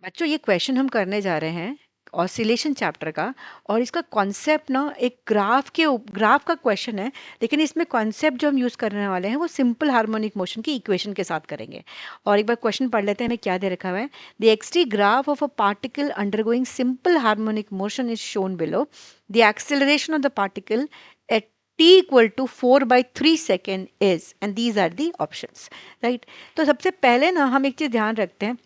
बच्चों ये क्वेश्चन हम करने जा रहे हैं ऑसिलेशन चैप्टर का। और इसका कॉन्सेप्ट ना एक ग्राफ का क्वेश्चन है, लेकिन इसमें कॉन्सेप्ट जो हम यूज़ करने वाले हैं वो सिंपल हार्मोनिक मोशन की इक्वेशन के साथ करेंगे। और एक बार क्वेश्चन पढ़ लेते हैं हमें क्या दे रखा हुआ है। The X T graph of a particle undergoing simple harmonic motion is shown below. The acceleration of the particle at t equal to 4/3 second is, and these are the options, right. तो सबसे पहले ना हम एक चीज़ ध्यान रखते हैं,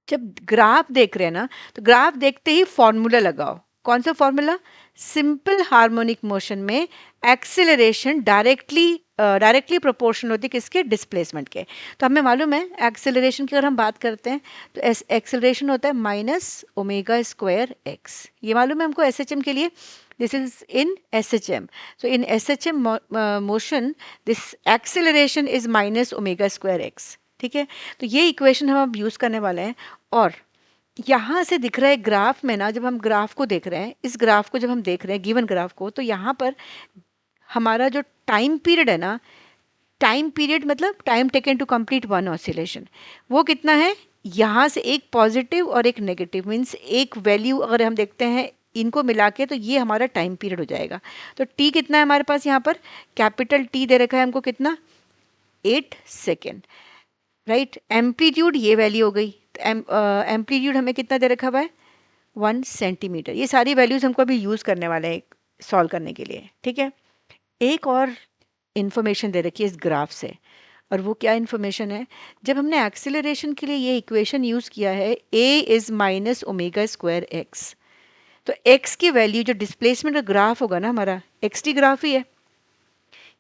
जब ग्राफ देख रहे हैं ना तो ग्राफ देखते ही फॉर्मूला लगाओ। कौन सा फॉर्मूला? सिंपल हार्मोनिक मोशन में एक्सेलरेशन डायरेक्टली प्रोपोर्शनल होती है किसके? डिस्प्लेसमेंट के। तो हमें मालूम है एक्सेलरेशन की अगर हम बात करते हैं तो एक्सेलरेशन होता है -ω²x। ये मालूम है हमको एसएचएम के लिए। This is in SHM. So in SHM motion this acceleration is -ω²x। ठीक है, तो ये इक्वेशन हम अब यूज़ करने वाले हैं। और यहाँ से दिख रहा है ग्राफ में ना, जब हम ग्राफ को देख रहे हैं, इस ग्राफ को जब हम देख रहे हैं गिवन ग्राफ को, तो यहाँ पर हमारा जो टाइम पीरियड है ना, टाइम पीरियड मतलब time taken to complete one oscillation, वो कितना है? यहाँ से एक पॉजिटिव और एक नेगेटिव, मीन्स एक वैल्यू अगर हम देखते हैं इनको मिला के, तो ये हमारा टाइम पीरियड हो जाएगा। तो टी कितना है हमारे पास यहाँ पर? कैपिटल टी दे रखा है हमको कितना? 8 सेकेंड, राइट। एम्पलीट्यूड ये वैल्यू हो गई। एम्पलीट्यूड हमें कितना दे रखा हुआ है? 1 सेंटीमीटर। ये सारी वैल्यूज हमको अभी यूज़ करने वाले हैं सॉल्व करने के लिए, ठीक है। एक और इन्फॉर्मेशन दे रखी है इस ग्राफ से, और वो क्या इन्फॉर्मेशन है? जब हमने एक्सेलरेशन के लिए ये इक्वेशन यूज़ किया है a इज़ -ω²x, तो x की वैल्यू जो डिस्प्लेसमेंट का ग्राफ होगा ना हमारा, एक्स टी ग्राफ ही है।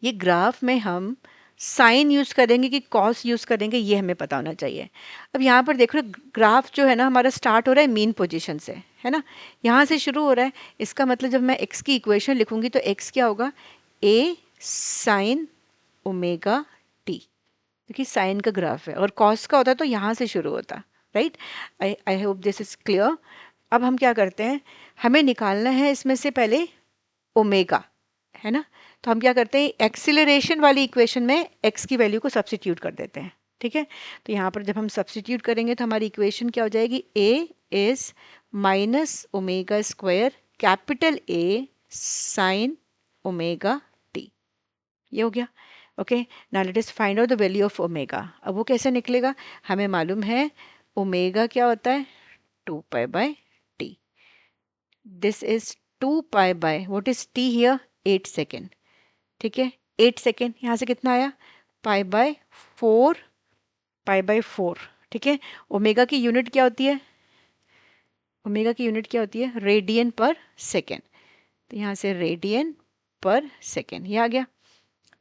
ये ग्राफ में हम साइन यूज़ करेंगे कि कॉस यूज़ करेंगे, ये हमें पता होना चाहिए। अब यहाँ पर देखो ग्राफ जो है ना हमारा स्टार्ट हो रहा है मीन पोजीशन से, है ना, यहाँ से शुरू हो रहा है। इसका मतलब जब मैं x की इक्वेशन लिखूंगी तो x क्या होगा? a साइन ओमेगा टी, क्योंकि साइन का ग्राफ है, और कॉस का होता तो यहाँ से शुरू होता, right. I hope this is clear. अब हम क्या करते हैं, हमें निकालना है इसमें से पहले ओमेगा, है ना। तो हम क्या करते हैं, एक्सीलरेशन वाली इक्वेशन में x की वैल्यू को सब्स्टिट्यूट कर देते हैं, ठीक है। तो यहाँ पर जब हम सब्स्टिट्यूट करेंगे तो हमारी इक्वेशन क्या हो जाएगी? a is -ω² capital A sine omega T. ये हो गया। Okay, now let us find out the value of omega. अब वो कैसे निकलेगा? हमें मालूम है ओमेगा क्या होता है? 2π/t। This is 2π/, what is t here? 8 second, ठीक है। 8 सेकेंड, यहाँ से कितना आया? π/4, π/4, ठीक है। ओमेगा की यूनिट क्या होती है? ओमेगा की यूनिट क्या होती है? रेडियन पर सेकेंड। तो यहाँ से रेडियन पर सेकेंड ये आ गया।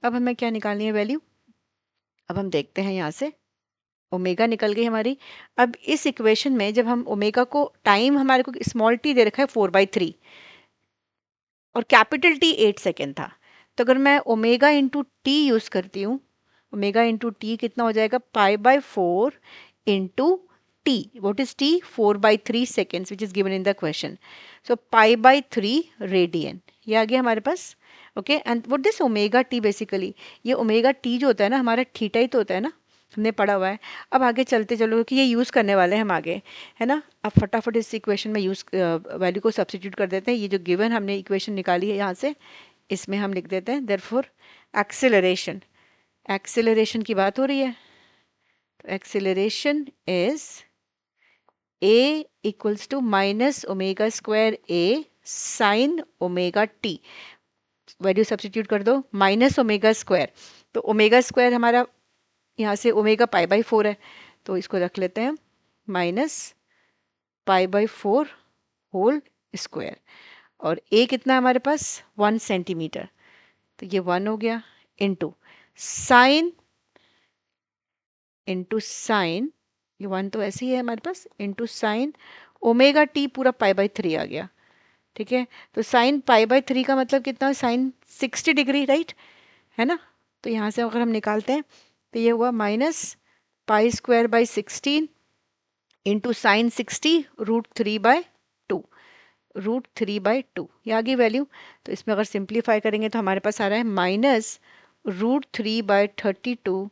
अब हमें क्या निकालनी है वैल्यू? अब हम देखते हैं यहाँ से ओमेगा निकल गई हमारी। अब इस इक्वेशन में जब हम ओमेगा को, टाइम हमारे को स्मॉल टी दे रखा है 4/3 और कैपिटल टी 8 सेकेंड था, तो अगर मैं ओमेगा इंटू टी यूज़ करती हूँ, ओमेगा इंटू टी कितना हो जाएगा? π/4 into T, what is T? 4/3 seconds which is given in the question. So π/3 radian, ये आ गया हमारे पास। Okay, and what this omega T basically, ये ओमेगा टी जो होता है ना हमारा थीटा ही तो होता है ना, हमने पढ़ा हुआ है। अब आगे चलते चलो क्योंकि ये यूज़ करने वाले हैं हम आगे, है ना। अब फटाफट इस इक्वेशन में यूज़ वैल्यू को सब्स्टिट्यूट कर देते हैं। ये जो गिवन हमने इक्वेशन निकाली है यहाँ से, इसमें हम लिख देते हैं देयरफॉर एक्सेलरेशन, एक्सेलरेशन की बात हो रही है, तो acceleration is a equals to -ω² sine omega T. Value substitute कर दो, -ω², तो ओमेगा² हमारा यहाँ से ओमेगा π/4 है, तो इसको रख लेते हैं -π/4 होल स्क्वायर। और a कितना है हमारे पास? 1 सेंटीमीटर, तो ये 1 हो गया, इंटू साइन, ये 1 तो ऐसे ही है हमारे पास, इंटू साइन ओमेगा टी पूरा π/3 आ गया, ठीक है। तो साइन π/3 का मतलब कितना? साइन 60 डिग्री, राइट, है ना। तो यहाँ से अगर हम निकालते हैं तो ये हुआ -π²/16 इंटू साइन 60 √3/2, √3/2, ये आ गई वैल्यू। तो इसमें अगर सिंप्लीफाई करेंगे तो हमारे पास आ रहा है -√3/32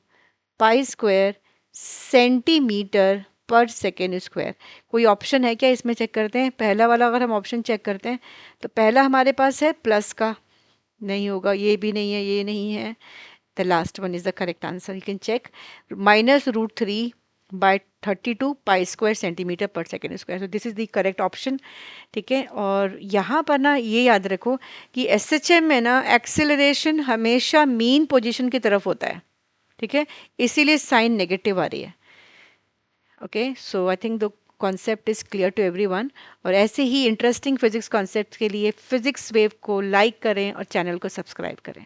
π² सेंटीमीटर पर सेकेंड स्क्वायर। कोई ऑप्शन है क्या इसमें? चेक करते हैं। पहला वाला अगर हम ऑप्शन चेक करते हैं तो पहला हमारे पास है प्लस का, नहीं होगा, ये भी नहीं है, ये नहीं है। The last one is the correct answer, you can check. -√3 by 32 pi square centimetre per second square, so this is the correct option. ठीक है, और यहाँ पर ना ये याद रखो कि एसएचएम में ना एक्सेलरेशन हमेशा मीन पोजीशन की तरफ होता है। ठीक है, इसीलिए साइन नेगेटिव आ रही है। Okay, so I think the concept is clear to everyone. और ऐसे ही इंटरेस्टिंग फिजिक्स कॉन्सेप्ट के लिए फिजिक्स वेव को लाइक करें और चैनल को सब्सक्राइब करें।